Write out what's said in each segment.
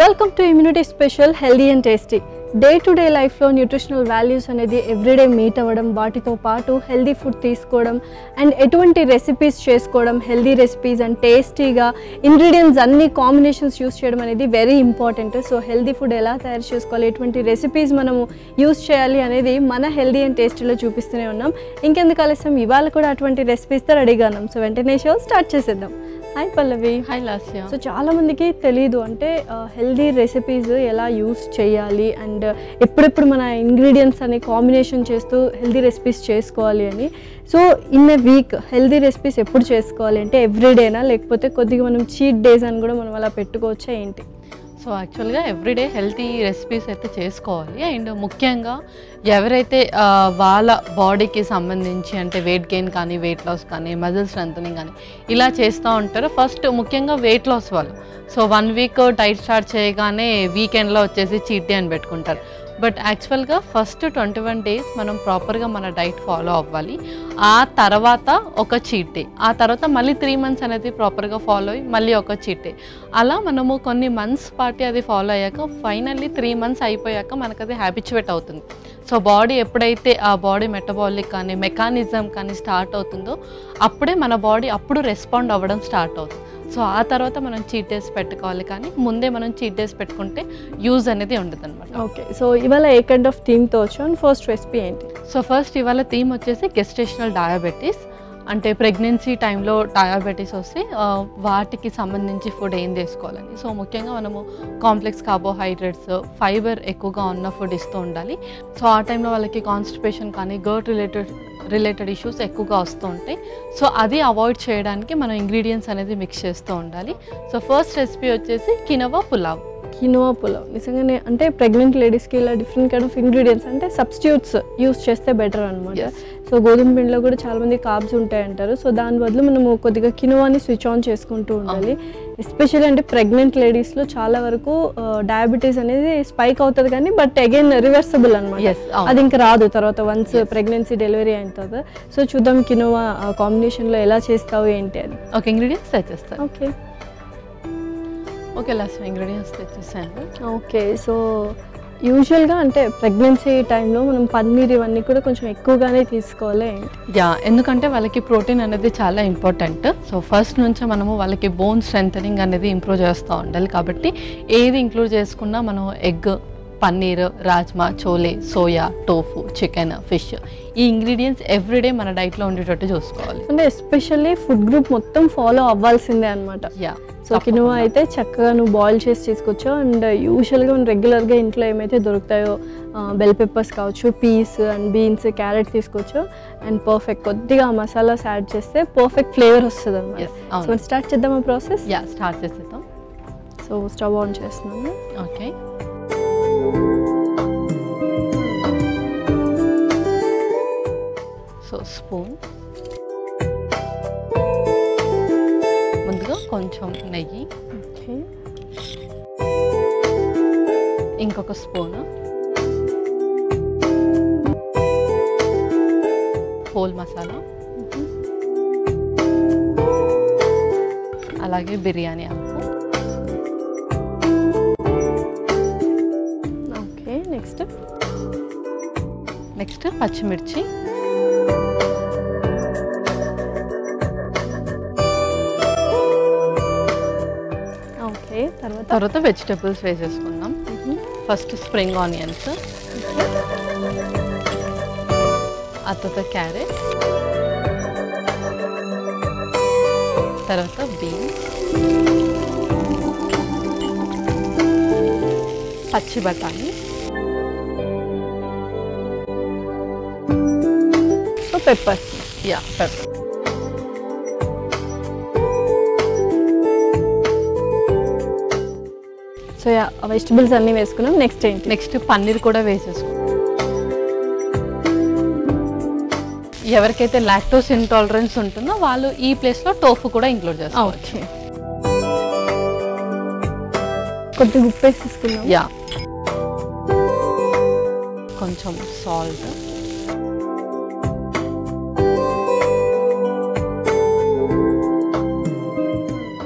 Welcome to immunity special healthy and tasty. Day to day లైఫ్లో nutritional values అనేది everyday meet అవ్వడం, వాటితో పాటు హెల్దీ ఫుడ్ తీసుకోవడం అండ్ ఎటువంటి రెసిపీస్ చేసుకోవడం, హెల్దీ రెసిపీస్ అండ్ టేస్టీగా ఇంగ్రీడియంట్స్ అన్ని కాంబినేషన్స్ యూస్ చేయడం అనేది very important. So healthy food ఎలా తయారు చేసుకోవాలి, ఎటువంటి రెసిపీస్ మనము యూస్ చేయాలి అనేది మన హెల్దీ అండ్ టేస్టీలో చూపిస్తూనే ఉన్నాం. ఇంకెందుకు ఆలస్యం, ఇవాళ కూడా అటువంటి రెసిపీస్తో రెడీగా ఉన్నాం. సో వెంటనే షో స్టార్ట్ చేసేద్దాం. హాయ్ పల్లవి. హాయ్ లాస్య. సో చాలా మందికి తెలియదు అంటే హెల్దీ రెసిపీస్ ఎలా యూస్ చేయాలి అండ్ ఎప్పుడెప్పుడు మన ఇంగ్రీడియంట్స్ అనే కాంబినేషన్ చేస్తూ హెల్దీ రెసిపీస్ చేసుకోవాలి అని. So in a week healthy recipes ఎప్పుడు చేసుకోవాలి అంటే ఎవ్రీడేనా, లేకపోతే కొద్దిగా మనం చీట్ డేస్ అని కూడా మనం అలా పెట్టుకోవచ్చా ఏంటి? సో యాక్చువల్గా ఎవ్రీడే హెల్తీ రెసిపీస్ అయితే చేసుకోవాలి. అండ్ ముఖ్యంగా ఎవరైతే వాళ్ళ బాడీకి సంబంధించి అంటే వెయిట్ గెయిన్ కానీ, వెయిట్ లాస్ కానీ, మజిల్ స్ట్రెంథనింగ్ కానీ ఇలా చేస్తూ ఉంటారో, ఫస్ట్ ముఖ్యంగా వెయిట్ లాస్ వాళ్ళు. సో 1 వీక్ డైట్ స్టార్ట్ చేయగానే వీకెండ్లో వచ్చేసి చీట్ డే అని పెట్టుకుంటారు. బట్ యాక్చువల్గా ఫస్ట్ 21 డేస్ మనం ప్రాపర్గా మన డైట్ ఫాలో అవ్వాలి. ఆ తర్వాత ఒక చీట్ డే, ఆ తర్వాత మళ్ళీ 3 మంత్స్ అనేది ప్రాపర్గా ఫాలో అయ్యి మళ్ళీ ఒక చీట్ డే. అలా మనము కొన్ని మంత్స్ పాటు అది ఫాలో అయ్యాక ఫైనల్లీ 3 మంత్స్ అయిపోయాక మనకు అది హ్యాబిచువేట్ అవుతుంది. సో బాడీ ఎప్పుడైతే ఆ బాడీ మెటబాలిక్ కానీ మెకానిజం కానీ స్టార్ట్ అవుతుందో అప్పుడే మన బాడీ అప్పుడు రెస్పాండ్ అవ్వడం స్టార్ట్ అవుతుంది. సో ఆ తర్వాత మనం చీట్ డేస్ పెట్టుకోవాలి, కానీ ముందే మనం చీట్ డేస్ పెట్టుకుంటే యూజ్ అనేది ఉండదు అనమాట. ఓకే, సో ఇవాళ ఏ కైండ్ ఆఫ్ థీమ్తో వచ్చాం? ఫస్ట్ రెసిపీ ఏంటి? సో ఫస్ట్ ఇవాళ థీమ్ వచ్చేసి గెస్టేషనల్ డయాబెటీస్. అంటే ప్రెగ్నెన్సీ టైంలో డయాబెటీస్ వస్తే వాటికి సంబంధించి ఫుడ్ ఏం తీసుకోవాలని. సో ముఖ్యంగా మనము కాంప్లెక్స్ కార్బోహైడ్రేట్స్, ఫైబర్ ఎక్కువగా ఉన్న ఫుడ్ ఇస్తూ ఉండాలి. సో ఆ టైంలో వాళ్ళకి కాన్స్టిపేషన్ కానీ గర్ట్ రిలేటెడ్ ఇష్యూస్ ఎక్కువగా వస్తూ ఉంటాయి. సో అది అవాయిడ్ చేయడానికి మనం ఇంగ్రీడియంట్స్ అనేది మిక్స్ చేస్తూ ఉండాలి. సో ఫస్ట్ రెసిపీ వచ్చేసి కినోవా పులావ్. కినోవా పులావ్ నిజంగానే అంటే ప్రెగ్నెంట్ లేడీస్కి ఇలా డిఫరెంట్ కైండ్ ఆఫ్ ఇంగ్రీడియంట్స్ అంటే సబ్స్టిట్యూట్స్ యూస్ చేస్తే బెటర్ అనమాట. సో గోధుమ పిండిలో కూడా చాలా మంది కార్బ్స్ ఉంటాయి అంటారు. సో దాని బదులు మనము కొద్దిగా కినోవాని స్విచ్ ఆన్ చేసుకుంటూ ఉండాలి. ఎస్పెషల్లీ అంటే ప్రెగ్నెంట్ లేడీస్లో చాలా వరకు డయాబెటీస్ అనేది స్పైక్ అవుతుంది, కానీ బట్ అగైన్ రివర్సబుల్ అనమాట. అది ఇంకా రాదు తర్వాత వన్స్ ప్రెగ్నెన్సీ డెలివరీ అయిన తర్వాత. సో చూద్దాం కినోవా కాంబినేషన్లో ఎలా చేస్తావు ఏంటి అని. ఓకే, ఇంగ్రీడియంట్స్ తెచ్చేస్తాను. ఓకే లాస్ట్ ఇంగ్రీడియంట్స్ తెచ్చేసాను. ఓకే, సో యూజువల్గా అంటే ప్రెగ్నెన్సీ టైంలో మనం పన్నీర్ ఇవన్నీ కూడా కొంచెం ఎక్కువగానే తీసుకోవాలి. ఎందుకంటే వాళ్ళకి ప్రోటీన్ అనేది చాలా ఇంపార్టెంట్. సో ఫస్ట్ నుంచి మనము వాళ్ళకి బోన్ స్ట్రెంథనింగ్ అనేది ఇంప్రూవ్ చేస్తూ ఉండాలి. కాబట్టి ఏది ఇంక్లూడ్ చేసుకున్నా మనం egg, paneer, rajma, chole, soya, tofu, chicken, fish ఈ ఇంగ్రీడియంట్స్ ఎవ్రీడే మన డైట్లో ఉండేటట్టు చూసుకోవాలి. అంటే ఎస్పెషల్లీ ఫుడ్ గ్రూప్ మొత్తం ఫాలో అవ్వాల్సిందే అనమాట. సో కినోవా అయితే చక్కగా నువ్వు బాయిల్ చేసి తీసుకొచ్చావు. అండ్ యూజువల్గా మనం రెగ్యులర్గా ఇంట్లో ఏమైతే దొరుకుతాయో బెల్ పెప్పర్స్ కావచ్చు, పీస్ అండ్ బీన్స్, క్యారెట్ తీసుకొచ్చు అండ్ పర్ఫెక్ట్ కొద్దిగా మసాలాస్ యాడ్ చేస్తే పర్ఫెక్ట్ ఫ్లేవర్ వస్తుంది అనమాట. సో మనం స్టార్ట్ చేద్దాం ఆ ప్రాసెస్. స్టార్ట్ చేసేద్దాం. సో స్టవ్ ఆన్ చేస్తున్నాను. ఓకే, సో స్పూన్, ముందుగా కొంచెం నెయ్యి, ఇంకొక స్పూన్ హోల్ మసాలా, అలాగే బిర్యానీ ఆకు. ఓకే, నెక్స్ట్ పచ్చిమిర్చి, తర్వాత వెజిటబుల్స్ వేసేసుకుందాం. ఫస్ట్ స్ప్రింగ్ ఆనియన్స్, ఆ తర్వాత క్యారెట్, తర్వాత బీన్స్, పచ్చి బఠానీ, so peppers. Pepper. So vegetables అన్నీ వేసుకున్నాం. నెక్స్ట్ ఏంటి? నెక్స్ట్ పన్నీర్ కూడా వేసేసుకున్నాం. ఎవరికైతే లాక్టోస్ ఇంటాలరెన్స్ ఉంటుందో వాళ్ళు ఈ ప్లేస్లో టోఫు కూడా ఇంక్లూడ్ చేస్తారు. ఓకే, కొద్దిగా ఉప్పు వేసేసుకున్నాం. కొంచెం సాల్ట్,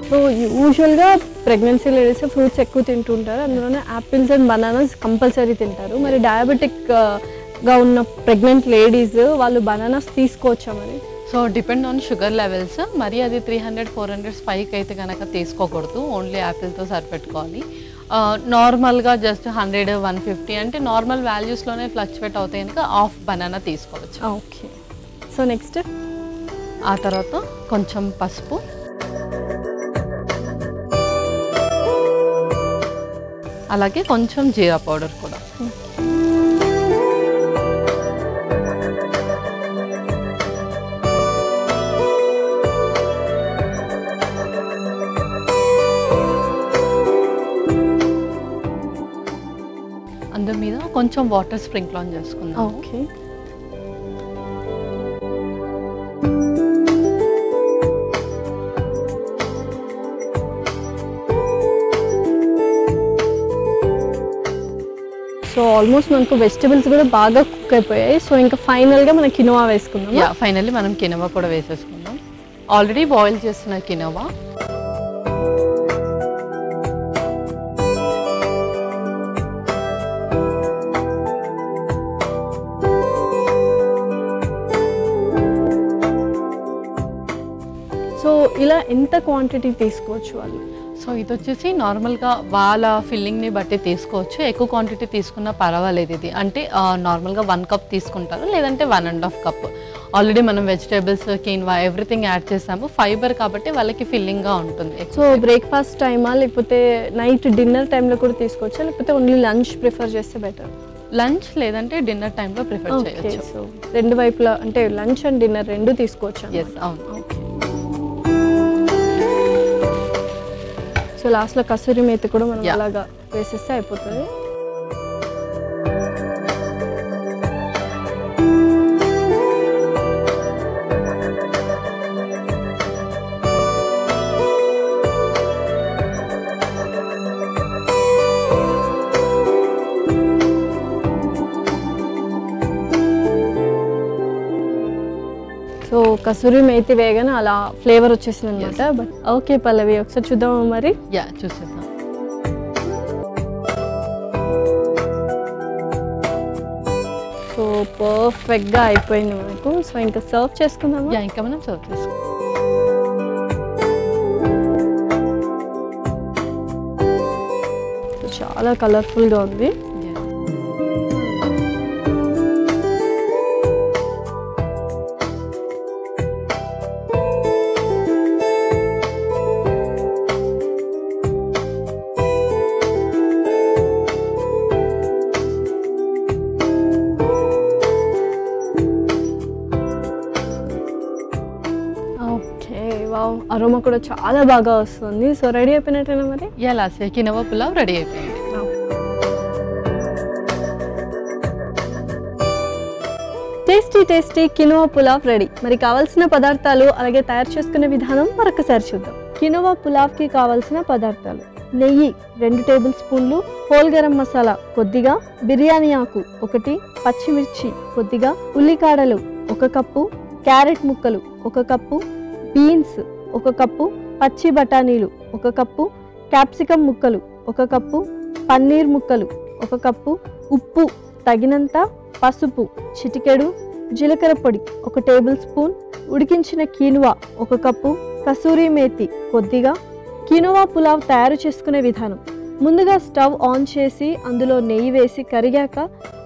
సో యూజువల్గా ప్రెగ్నెన్సీ లేడీస్ ఫ్రూట్స్ ఎక్కువ తింటుంటారు, అందులోనే యాపిల్స్ అండ్ బనానాస్ కంపల్సరీ తింటారు. మరి డయాబెటిక్గా ఉన్న ప్రెగ్నెంట్ లేడీస్ వాళ్ళు బనానాస్ తీసుకోవచ్చా మరి? So depend on sugar levels. మరి అది 300-400 స్పైక్ అయితే కనుక తీసుకోకూడదు, ఓన్లీ యాపిల్తో సరిపెట్టుకోవాలి. నార్మల్గా జస్ట్ 100-150 అంటే నార్మల్ వాల్యూస్లోనే ఫ్లక్చువేట్ అవుతాయి కనుక హాఫ్ బనానా తీసుకోవచ్చు. ఓకే. సో నెక్స్ట్ ఆ తర్వాత కొంచెం పసుపు, అలాగే కొంచెం జీరా పౌడర్ కూడా. అందు మీద కొంచెం వాటర్ స్ప్రింకిల్ ఆన్ చేసుకుందాం. ఓకే. సో ఆల్మోస్ట్ మనకు వెజిటబుల్స్ కూడా బాగా కుక్ అయిపోయాయి. సో ఇంకా ఫైనల్గా మనం కినోవా వేసుకుందాం. ఫైనల్లీ మనం కినోవా కూడా వేసేసుకుందాం. ఆల్రెడీ బాయిల్ చేస్తున్న కినోవా. సో ఇలా ఎంత క్వాంటిటీ తీసుకోవచ్చు వాళ్ళు? సో ఇది వచ్చేసి నార్మల్గా వాళ్ళ ఫిల్లింగ్ని బట్టి తీసుకోవచ్చు. ఎక్కువ క్వాంటిటీ తీసుకున్నా పర్వాలేదు. ఇది అంటే నార్మల్గా 1 కప్ తీసుకుంటారు, లేదంటే 1.5 కప్. ఆల్రెడీ మనం వెజిటేబుల్స్, కీన్వా ఎవ్రీథింగ్ యాడ్ చేసాము. ఫైబర్ కాబట్టి వాళ్ళకి ఫిల్లింగ్గా ఉంటుంది. సో బ్రేక్ఫాస్ట్ టైమా లేకపోతే నైట్ డిన్నర్ టైంలో కూడా తీసుకోవచ్చా, లేకపోతే ఓన్లీ లంచ్ ప్రిఫర్ చేస్తే బెటర్? లంచ్ లేదంటే డిన్నర్ టైంలో ప్రిఫర్ చేయొచ్చు. సో రెండు వైపులా అంటే లంచ్ అండ్ డిన్నర్ రెండు తీసుకోవచ్చు. ఎస్, అవును. ఓకే. సో లాస్ట్లో కసూరి మేతి కూడా మనం అలాగా వేసేస్తే అయిపోతుంది. సో కసూరి మేతి వేగానే అలా ఫ్లేవర్ వచ్చేసింది అనమాట. బట్ ఓకే పల్లవి, ఒకసారి చూద్దామా మరి? చూసేద్దాం. సో పర్ఫెక్ట్గా అయిపోయింది మనకు. సో ఇంకా సర్వ్ చేసుకుందామా? ఇంకా మనం సర్వ్ చేసుకుందాం. చాలా కలర్ఫుల్గా ఉంది. అరోమా కూడా చాలా బాగా వస్తుంది. సో రెడీ అయిపోయినట్టేనా మరి? లాస్ట్ కినోవా పులావ్ రెడీ అయిపోయింది. Tasty quinoa pulao ready. మరి కావాల్సిన పదార్థాలు అలాగే తయారు చేసుకునే విధానం మరొకసారి చూద్దాం. కినోవా పులావ్కి కావాల్సిన పదార్థాలు: నెయ్యి 2 టేబుల్ స్పూన్లు, హోల్ గరం మసాలా కొద్దిగా, బిర్యానీ ఆకు 1, పచ్చిమిర్చి కొద్దిగా, ఉల్లికాడలు 1 కప్పు, క్యారెట్ ముక్కలు 1 కప్పు, బీన్స్ 1 కప్పు, పచ్చి బఠానీలు 1 కప్పు, క్యాప్సికమ్ ముక్కలు 1 కప్పు, పన్నీర్ ముక్కలు 1 కప్పు, ఉప్పు తగినంత, పసుపు చిటికెడు, జీలకర్ర పొడి 1 టేబుల్ స్పూన్, ఉడికించిన కీనువా 1 కప్పు, కసూరి మేతి కొద్దిగా. కీనువా పులావ్ తయారు చేసుకునే విధానం: ముందుగా స్టవ్ ఆన్ చేసి అందులో నెయ్యి వేసి కరిగాక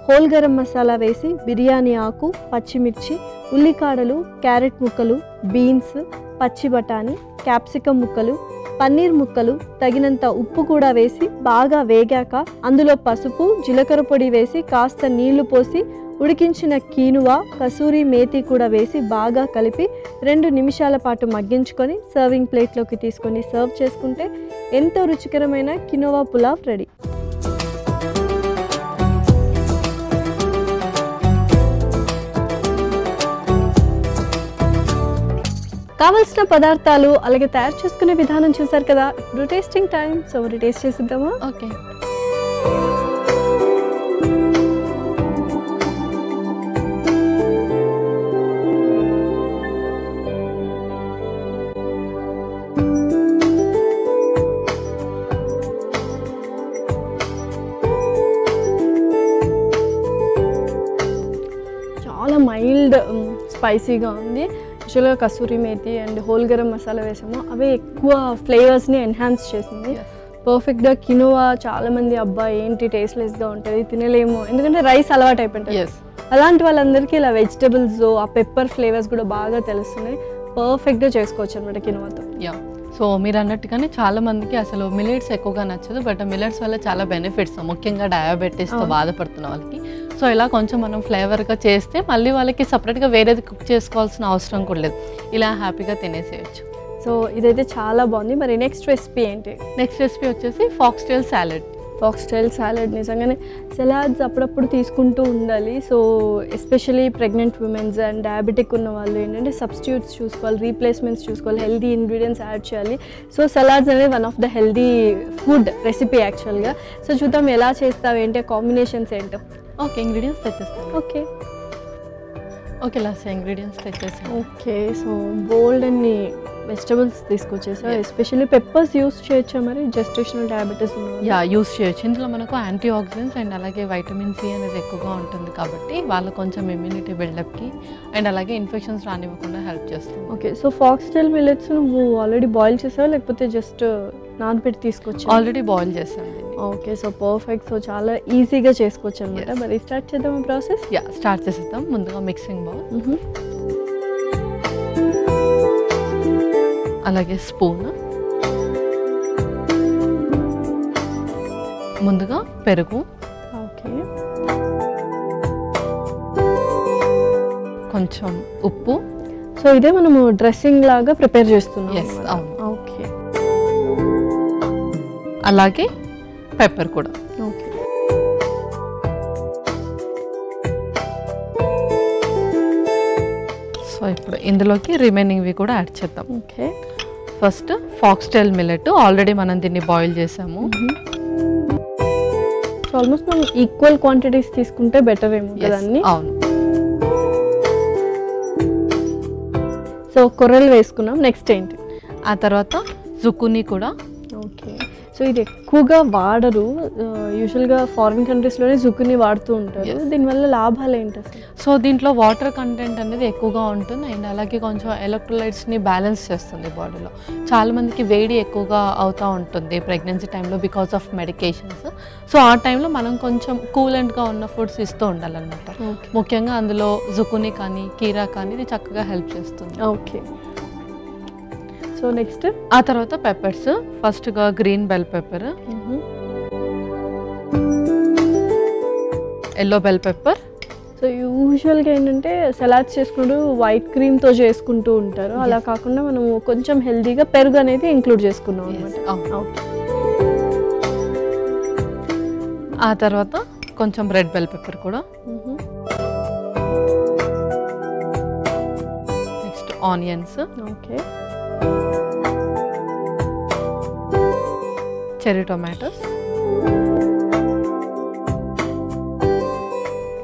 హోల్ గరం మసాలా వేసి బిర్యానీ ఆకు, పచ్చిమిర్చి, ఉల్లికాడలు, క్యారెట్ ముక్కలు, బీన్స్, పచ్చి బఠానీ, క్యాప్సికమ్ ముక్కలు, పన్నీర్ ముక్కలు, తగినంత ఉప్పు కూడా వేసి బాగా వేగాక అందులో పసుపు, జీలకర్ర పొడి వేసి కాస్త నీళ్లు పోసి ఉడికించిన కీనువా, కసూరి మేతి కూడా వేసి బాగా కలిపి 2 నిమిషాల పాటు మగ్గించుకొని సర్వింగ్ ప్లేట్లోకి తీసుకొని సర్వ్ చేసుకుంటే ఎంతో రుచికరమైన కినోవా పులావ్ రెడీ. కావాల్సిన పదార్థాలు అలాగే తయారు చేసుకునే విధానం చూసారు కదా. ఇప్పుడు టేస్టింగ్ టైం. సో మరి టేస్ట్ చేసిద్దామా? ఓకే. చాలా మైల్డ్ స్పైసీగా ఉంది. యాక్చువల్గా కసూరి మేతి అండ్ హోల్ గరం మసాలా వేసాము, అవే ఎక్కువ ఫ్లేవర్స్ని ఎన్హాన్స్ చేసింది. పర్ఫెక్ట్గా కినోవా చాలామంది అబ్బాయి ఏంటి టేస్ట్లెస్గా ఉంటుంది తినలేము, ఎందుకంటే రైస్ అలవాటు అయిపోయింటుంది. అలాంటి వాళ్ళందరికీ ఇలా వెజిటబుల్స్ ఆ పెప్పర్ ఫ్లేవర్స్ కూడా బాగా తెలుస్తున్నాయి. పర్ఫెక్ట్గా చేసుకోవచ్చు అనమాట కినోవాతో. సో మీరు అన్నట్టుగానే చాలా మందికి అసలు మిల్లెట్స్ ఎక్కువగా నచ్చదు, బట్ మిల్లెట్స్ వల్ల చాలా బెనిఫిట్స్, ముఖ్యంగా డయాబెటీస్తో బాధపడుతున్న వాళ్ళకి. సో ఇలా కొంచెం మనం ఫ్లేవర్గా చేస్తే మళ్ళీ వాళ్ళకి సపరేట్గా వేరేది కుక్ చేసుకోవాల్సిన అవసరం కూడా లేదు, ఇలా హ్యాపీగా తినేసేయచ్చు. సో ఇదైతే చాలా బాగుంది. మరి నెక్స్ట్ రెసిపీ ఏంటి? నెక్స్ట్ రెసిపీ వచ్చేసి ఫాక్స్టైల్ సాలెడ్. ఫాక్స్టైల్ సాలెడ్ నిజంగానే సలాడ్స్ అప్పుడప్పుడు తీసుకుంటూ ఉండాలి. So especially pregnant women's and diabetic ఉన్న వాళ్ళు ఏంటంటే సబ్స్టిట్యూట్స్ చూసుకోవాలి, రీప్లేస్మెంట్స్ చూసుకోవాలి, హెల్దీ ఇంగ్రీడియంట్స్ యాడ్ చేయాలి. సో సలాడ్స్ అనేది one of the healthy food recipe యాక్చువల్గా. సో చూద్దాం ఎలా చేస్తావు, ఏంటి కాంబినేషన్స్ ఏంటో. ఓకే, ఇంగ్రీడియంట్స్ తెచ్చేస్తాం. ఓకే లాస్ట్ ఇంగ్రీడియంట్స్ తెచ్చేసాం. ఓకే, సో బోల్డ్ అన్ని వెజిటబుల్స్ తీసుకొచ్చేసా. ఎస్పెషల్లీ పెప్పర్స్ యూస్ చేయొచ్చా మరి జెస్టేషనల్ డయాబెటీస్ యూస్ చేయొచ్చు. ఇందులో మనకు యాంటీ ఆక్సిడెంట్స్ అండ్ అలాగే వైటమిన్ సి అనేది ఎక్కువగా ఉంటుంది కాబట్టి వాళ్ళు కొంచెం ఇమ్యూనిటీ బిల్డప్కి అండ్ అలాగే ఇన్ఫెక్షన్స్ రానివ్వకుండా హెల్ప్ చేస్తుంది. ఓకే, సో ఫాక్స్టైల్ మిల్లెట్స్ నువ్వు ఆల్రెడీ బాయిల్ చేసావా లేకపోతే జస్ట్ నానబెట్టి తీసుకొచ్చా? ఆల్రెడీ బాయిల్ చేసాను. Okay, so perfect. సో చాలా ఈజీగా చేసుకోవచ్చు అనమాట. మరి స్టార్ట్ చేద్దాం ప్రాసెస్? స్టార్ట్ చేసేద్దాం. ముందుగా మిక్సింగ్ బౌల్, అలాగే స్పూన్, ముందుగా పెరుగు, ఓకే, కొంచెం ఉప్పు. సో ఇదే మనము డ్రెస్సింగ్ లాగా ప్రిపేర్ చేస్తున్నాం. ఓకే, అలాగే పెప్పర్ కూడా. ఓకే, సో ఇప్పుడు ఇందులోకి రిమైనింగ్వి కూడా యాడ్ చేద్దాం. Okay, first foxtail millet already మనం దీన్ని బాయిల్ చేసాము. సో ఆల్మోస్ట్ మనం ఈక్వల్ క్వాంటిటీస్ తీసుకుంటే బెటర్ ఏమో కదండి. అవును. సో కొర్రలు వేసుకున్నాం. నెక్స్ట్ ఏంటి? ఆ తర్వాత జుకునీ కూడా. ఓకే, సో ఇది ఎక్కువగా వాడరు, యూజువల్గా ఫారిన్ కంట్రీస్లోనే జుకునీ వాడుతూ ఉంటారు. దీనివల్ల లాభాలు ఏంటి అసలు? సో దీంట్లో వాటర్ కంటెంట్ అనేది ఎక్కువగా ఉంటుంది అండ్ అలాగే కొంచెం ఎలక్ట్రోలైట్స్ని బ్యాలెన్స్ చేస్తుంది బాడీలో. చాలామందికి వేడి ఎక్కువగా అవుతూ ఉంటుంది ప్రెగ్నెన్సీ టైంలో బికాస్ ఆఫ్ మెడికేషన్స్. సో ఆ టైంలో మనం కొంచెం కూలెంట్గా ఉన్న ఫుడ్స్ ఇస్తూ ఉండాలన్నమాట. ముఖ్యంగా అందులో జుకునీ కానీ కీరా కానీ ఇది చక్కగా హెల్ప్ చేస్తుంది. ఓకే, సో నెక్స్ట్ ఆ తర్వాత పెప్పర్స్. ఫస్ట్గా green bell pepper, yellow bell pepper. So యూజువల్గా ఏంటంటే సలాడ్స్ చేసుకుంటూ వైట్ క్రీమ్తో చేసుకుంటూ ఉంటారు, అలా కాకుండా మనము కొంచెం హెల్దీగా పెరుగు అనేది ఇంక్లూడ్ చేసుకున్నాం అనమాట. ఆ తర్వాత కొంచెం రెడ్ బెల్ పెప్పర్ కూడా. Next onions. Okay, cherry tomatoes,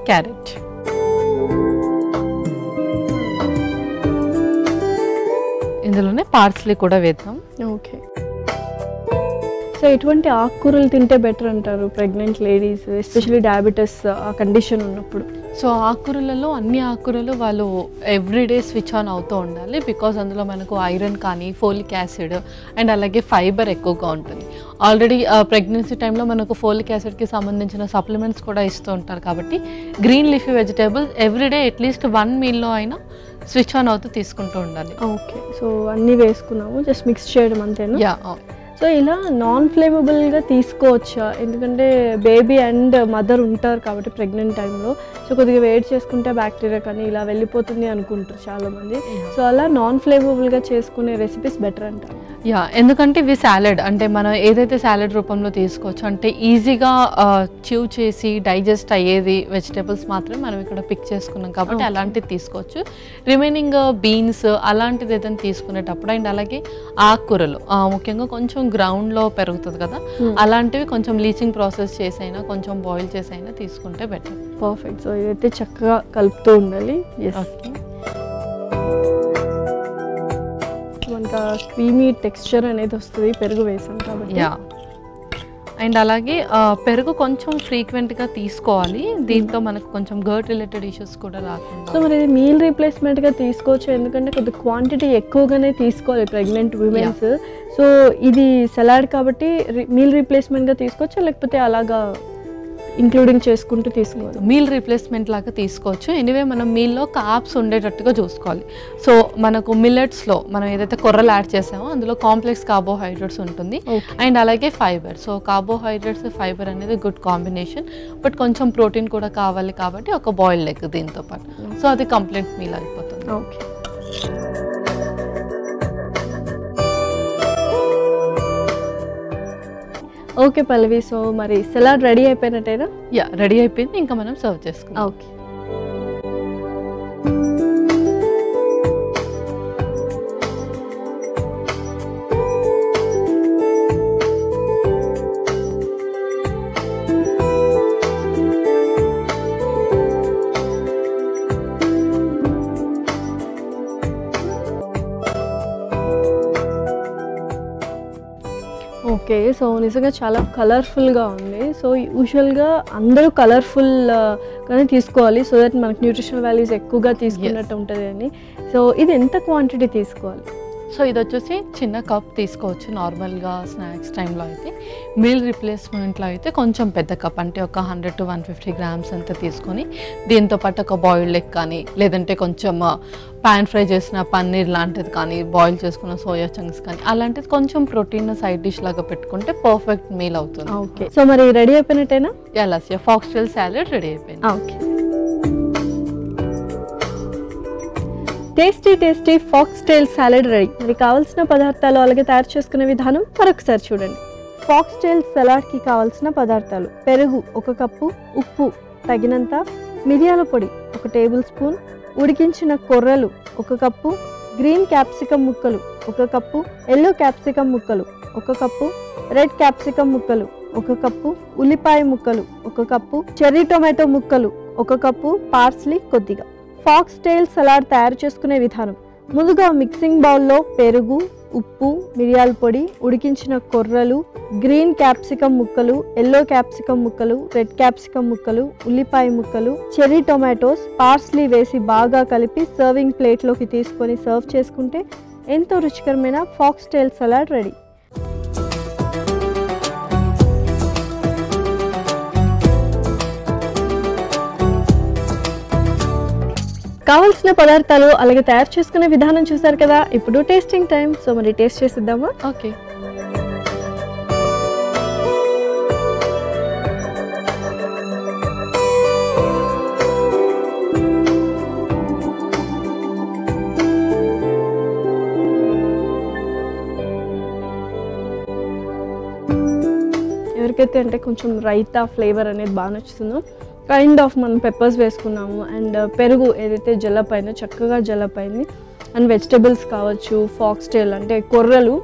carrot. ఇందులోనే పార్స్లీ కూడా వేద్దాం. ఓకే, సో ఎటువంటి ఆకుకూరలు తింటే బెటర్ అంటారు ప్రెగ్నెంట్ లేడీస్, ఎస్పెషల్లీ డయాబెటీస్ ఆ కండిషన్ ఉన్నప్పుడు? సో ఆకుకూరలలో అన్ని ఆకుకూరలు వాళ్ళు ఎవ్రీడే స్విచ్ ఆన్ అవుతూ ఉండాలి బికాజ్ అందులో మనకు ఐరన్ కానీ ఫోలిక్ యాసిడ్ అండ్ అలాగే ఫైబర్ ఎక్కువగా ఉంటుంది. ఆల్రెడీ ప్రెగ్నెన్సీ టైంలో మనకు ఫోలిక్ యాసిడ్కి సంబంధించిన సప్లిమెంట్స్ కూడా ఇస్తూ ఉంటారు కాబట్టి green leafy vegetables everyday at least 1 మీల్లో అయినా స్విచ్ ఆన్ అవుతూ తీసుకుంటూ ఉండాలి. ఓకే, సో అన్నీ వేసుకున్నాము, జస్ట్ మిక్స్ చేయడం అంతేనా? సో ఇలా నాన్ ఫ్లేమబుల్గా తీసుకోవచ్చా? ఎందుకంటే బేబీ అండ్ మదర్ ఉంటారు కాబట్టి ప్రెగ్నెంట్ టైంలో, సో కొద్దిగా వెయిట్ చేసుకుంటే బ్యాక్టీరియా కానీ ఇలా వెళ్ళిపోతుంది అనుకుంటారు చాలామంది. సో అలా నాన్ ఫ్లేమబుల్గా చేసుకునే రెసిపీస్ బెటర్ అంటారు. ఎందుకంటే ఇవి సాలెడ్ అంటే మనం ఏదైతే సాలెడ్ రూపంలో తీసుకోవచ్చు అంటే ఈజీగా చ్యూ చేసి డైజెస్ట్ అయ్యేది వెజిటేబుల్స్ మాత్రమే మనం ఇక్కడ పిక్ చేసుకున్నాం కాబట్టి అలాంటిది తీసుకోవచ్చు. రిమైనింగ్ బీన్స్ అలాంటిది ఏదైనా తీసుకునేటప్పుడు అండ్ అలాగే ఆకుకూరలు ముఖ్యంగా కొంచెం గ్రౌండ్లో పెరుగుతుంది కదా, అలాంటివి కొంచెం లీచింగ్ ప్రాసెస్ చేసైనా కొంచెం బాయిల్ చేసైనా తీసుకుంటే బెటర్. పర్ఫెక్ట్. సో ఇదైతే చక్కగా కలుపుతూ ఉండాలి. మనకు క్రీమీ టెక్స్చర్ అనేది వస్తుంది పెరుగు వేసాం కాబట్టి. అండ్ అలాగే పెరుగు కొంచెం ఫ్రీక్వెంట్గా తీసుకోవాలి, దీంతో మనకు కొంచెం గర్ట్ రిలేటెడ్ ఇష్యూస్ కూడా రాకుండా. సో మరి ఇది మీల్ రీప్లేస్మెంట్గా తీసుకోవచ్చు, ఎందుకంటే కొద్దిగా క్వాంటిటీ ఎక్కువగానే తీసుకోవాలి ప్రెగ్నెంట్ విమెన్స్. సో ఇది సలాడ్ కాబట్టి మీల్ రీప్లేస్మెంట్గా తీసుకోవచ్చు, లేకపోతే అలాగా ఇంక్లూడింగ్ చేసుకుంటూ తీసుకోవాలి? మీల్ రీప్లేస్మెంట్ లాగా తీసుకోవచ్చు. ఎనీవే మనం మీల్లో కార్బ్స్ ఉండేటట్టుగా చూసుకోవాలి. సో మనకు మిల్లెట్స్లో మనం ఏదైతే కొర్రలు యాడ్ చేసామో అందులో కాంప్లెక్స్ కార్బోహైడ్రేట్స్ ఉంటుంది అండ్ అలాగే ఫైబర్. సో కార్బోహైడ్రేట్స్ ఫైబర్ అనేది గుడ్ కాంబినేషన్, బట్ కొంచెం ప్రోటీన్ కూడా కావాలి కాబట్టి ఒక బాయిల్డ్ ఎగ్ దీంతో పాటు. సో అది కంప్లీట్ మీల్ అయిపోతుంది. ఓకే. ఓకే పల్లవి, సో మరి సలాడ్ రెడీ అయిపోయినట్టేనా? యా, రెడీ అయిపోయింది. ఇంకా మనం సర్వ్ చేసుకుందాం. ఓకే. ఓకే, సో నిజంగా చాలా కలర్ఫుల్గా ఉంది. సో యూజువల్గా అందరూ కలర్ఫుల్గానే తీసుకోవాలి, సో దట్ మనకు న్యూట్రిషనల్ వాల్యూస్ ఎక్కువగా తీసుకున్నట్టు ఉంటుంది అని. సో ఇది ఎంత క్వాంటిటీ తీసుకోవాలి? సో ఇది వచ్చేసి చిన్న కప్ తీసుకోవచ్చు నార్మల్గా స్నాక్స్ టైంలో అయితే. మీల్ రీప్లేస్మెంట్లో అయితే కొంచెం పెద్ద కప్, అంటే ఒక 100 to 150 grams అంతా తీసుకొని దీంతోపాటు ఒక బాయిల్డ్ ఎగ్ కానీ, లేదంటే కొంచెం పాన్ ఫ్రై చేసిన పన్నీర్ లాంటిది కానీ, బాయిల్ చేసుకున్న సోయా చంక్స్ కానీ, అలాంటిది కొంచెం ప్రోటీన్ సైడ్ డిష్ లాగా పెట్టుకుంటే పర్ఫెక్ట్ మీల్ అవుతుంది. ఓకే, సో మరి రెడీ అయిపోయినట్టేనా? ఎలాసియా ఫాక్స్టైల్ సాలడ్ రెడీ అయిపోయింది. Okay. Tasty foxtail salad ready. మరి కావాల్సిన పదార్థాలు అలాగే తయారు చేసుకునే విధానం మరొకసారి చూడండి. ఫాక్స్టైల్ సలాడ్కి కావాల్సిన పదార్థాలు: పెరుగు 1 కప్పు, ఉప్పు తగినంత, మిరియాల పొడి 1 టేబుల్ స్పూన్, ఉడికించిన కొర్రలు 1 కప్పు, గ్రీన్ క్యాప్సికమ్ ముక్కలు 1 కప్పు, ఎల్లో క్యాప్సికమ్ ముక్కలు 1 కప్పు, రెడ్ క్యాప్సికమ్ ముక్కలు 1 కప్పు, ఉల్లిపాయ ముక్కలు 1 కప్పు, చెర్రీ టొమాటో ముక్కలు 1 కప్పు, పార్స్లీ కొద్దిగా. ఫాక్స్టైల్ సలాడ్ తయారు చేసుకునే విధానం: ముందుగా మిక్సింగ్ బౌల్లో పెరుగు, ఉప్పు, మిరియాల పొడి, ఉడికించిన కొర్రలు, గ్రీన్ క్యాప్సికమ్ ముక్కలు, ఎల్లో క్యాప్సికమ్ ముక్కలు, రెడ్ క్యాప్సికమ్ ముక్కలు, ఉల్లిపాయ ముక్కలు, చెర్రీ టొమాటోస్, పార్స్లీ వేసి బాగా కలిపి సర్వింగ్ ప్లేట్లోకి తీసుకొని సర్వ్ చేసుకుంటే ఎంతో రుచికరమైన ఫాక్స్టైల్ సలాడ్ రెడీ. కావాల్సిన పదార్థాలు అలాగే తయారు చేసుకునే విధానం చూసారు కదా. ఇప్పుడు టేస్టింగ్ టైం. సో మరి టేస్ట్ చేసిద్దామా? ఓకే. ఎవరికైతే అంటే కొంచెం రైతా ఫ్లేవర్ అనేది బాగా నచ్చుతుందో కైండ్ ఆఫ్ మనం పెప్పర్స్ వేసుకున్నాము, అండ్ పెరుగు ఏదైతే జల్లపైందో చక్కగా జల్లపైంది, అండ్ వెజిటబుల్స్ కావచ్చు, ఫాక్స్టైల్ అంటే కొర్రలు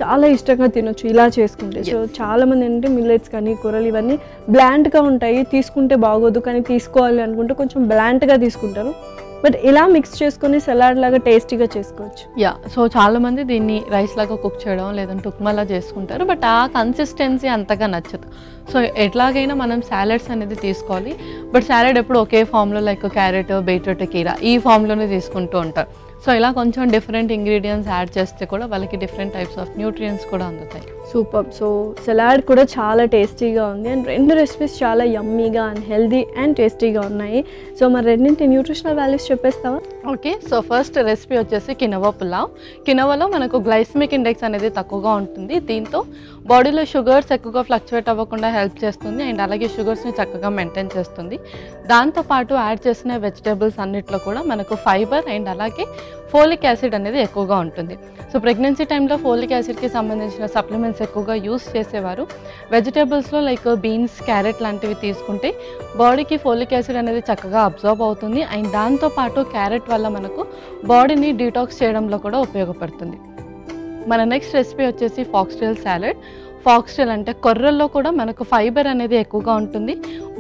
చాలా ఇష్టంగా తినొచ్చు ఇలా చేసుకుంటే. సో చాలామంది ఏంటంటే మిల్లెట్స్ కానీ కొర్రలు ఇవన్నీ బ్లాంట్గా ఉంటాయి, తీసుకుంటే బాగోదు, కానీ తీసుకోవాలి అనుకుంటే కొంచెం బ్లాంట్గా తీసుకుంటారు. బట్ ఇలా మిక్స్ చేసుకొని సలాడ్ లాగా టేస్టీగా చేసుకోవచ్చు. యా, సో చాలామంది దీన్ని రైస్ లాగా కుక్ చేయడం లేదంటే ఉప్మాలా చేసుకుంటారు, బట్ ఆ కన్సిస్టెన్సీ అంతగా నచ్చదు. సో ఎట్లాగైనా మనం సాలడ్స్ అనేది తీసుకోవాలి, బట్ సాలడ్ ఎప్పుడు ఒకే ఫామ్లో లైక్ క్యారెట్, బీట్రూట్, కీరా ఈ ఫామ్లోనే తీసుకుంటూ ఉంటారు. సో ఇలా కొంచెం డిఫరెంట్ ఇంగ్రీడియంట్స్ యాడ్ చేస్తే కూడా వాళ్ళకి డిఫరెంట్ టైప్స్ ఆఫ్ న్యూట్రియంట్స్ కూడా అందుతాయి. సూపర్. సో సలాడ్ కూడా చాలా టేస్టీగా ఉంది, అండ్ 2 రెసిపీస్ చాలా యమ్మీగా అండ్ హెల్దీ అండ్ టేస్టీగా ఉన్నాయి. సో మరి రెండింటి న్యూట్రిషనల్ వాల్యూస్ చెప్పేస్తావా? ఓకే, సో ఫస్ట్ రెసిపీ వచ్చేసి కినవా పులావ్. కినవాలో మనకు గ్లైసమిక్ ఇండెక్స్ అనేది తక్కువగా ఉంటుంది, దీంతో బాడీలో షుగర్స్ ఎక్కువగా ఫ్లక్చువేట్ అవ్వకుండా హెల్ప్ చేస్తుంది, అండ్ అలాగే షుగర్స్ని చక్కగా మెయింటైన్ చేస్తుంది. దాంతోపాటు యాడ్ చేసిన వెజిటేబుల్స్ అన్నిట్లో కూడా మనకు ఫైబర్ అండ్ అలాగే ఫోలిక్ యాసిడ్ అనేది ఎక్కువగా ఉంటుంది. సో ప్రెగ్నెన్సీ టైంలో ఫోలిక్ యాసిడ్కి సంబంధించిన సప్లిమెంట్స్ ఎక్కువగా యూస్ చేసేవారు. వెజిటేబుల్స్లో లైక్ బీన్స్, క్యారెట్ లాంటివి తీసుకుంటే బాడీకి ఫోలిక్ యాసిడ్ అనేది చక్కగా అబ్జర్వ్ అవుతుంది, అండ్ దాంతోపాటు క్యారెట్ వల్ల మనకు బాడీని డీటాక్స్ చేయడంలో కూడా ఉపయోగపడుతుంది. మన నెక్స్ట్ రెసిపీ వచ్చేసి ఫాక్స్టైల్ సాలడ్. ఫాక్స్టైల్ అంటే కొర్రల్లో కూడా మనకు ఫైబర్ అనేది ఎక్కువగా ఉంటుంది,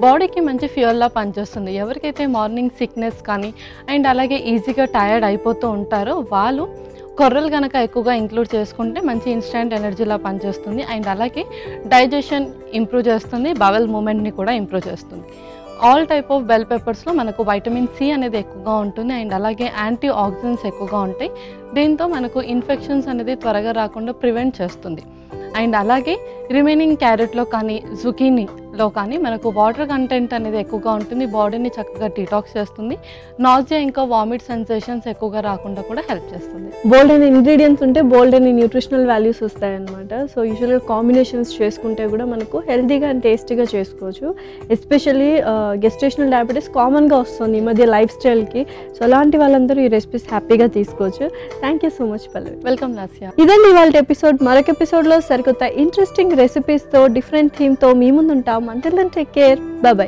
బాడీకి మంచి ఫ్యూయల్లా పనిచేస్తుంది. ఎవరికైతే మార్నింగ్ సిక్నెస్ కానీ అండ్ అలాగే ఈజీగా టయర్డ్ అయిపోతూ ఉంటారో వాళ్ళు కొర్రలు కనుక ఎక్కువగా ఇంక్లూడ్ చేసుకుంటే మంచి ఇన్స్టెంట్ ఎనర్జీలా పనిచేస్తుంది. అండ్ అలాగే డైజెషన్ ఇంప్రూవ్ చేస్తుంది, బవెల్ మూమెంట్ని కూడా ఇంప్రూవ్ చేస్తుంది. ఆల్ టైప్ ఆఫ్ బెల్ పెప్పర్స్లో మనకు వైటమిన్ సి అనేది ఎక్కువగా ఉంటుంది. అండ్ అలాగే యాంటీ ఆక్సిడెంట్స్ ఎక్కువగా ఉంటాయి. దీంతో మనకు ఇన్ఫెక్షన్స్ అనేది త్వరగా రాకుండా ప్రివెంట్ చేస్తుంది. అండ్ అలాగే రిమైనింగ్ క్యారెట్లో కానీ జుకీనీలో కానీ మనకు వాటర్ కంటెంట్ అనేది ఎక్కువగా ఉంటుంది. బాడీని చక్కగా డిటాక్స్ చేస్తుంది. నాజియా ఇంకా వామిట్ సెన్సేషన్స్ ఎక్కువగా రాకుండా కూడా హెల్ప్ చేస్తుంది. బోల్డ్ అని ఇంగ్రీడియంట్స్ ఉంటే బోల్డ్ అని న్యూట్రిషనల్ వాల్యూస్ వస్తాయన్నమాట. సో యూజువల్గా కాంబినేషన్స్ చేసుకుంటే కూడా మనకు హెల్తీగా అండ్ టేస్టీగా చేసుకోవచ్చు. ఎస్పెషల్లీ గెస్టేషనల్ డయాబెటీస్ కామన్గా వస్తుంది ఈ మధ్య లైఫ్ స్టైల్కి. సో అలాంటి వాళ్ళందరూ ఈ రెసిపీస్ హ్యాపీగా తీసుకోవచ్చు. Thank you so much Pallavi. Welcome Lasya. ఇదండి ఇవాళ ఎపిసోడ్. మరొక ఎపిసోడ్లో సరికొత్త ఇంట్రెస్టింగ్ రెసిపీస్తో డిఫరెంట్ థీమ్తో మీ ముందు ఉంటాం. Until then take care. Bye by.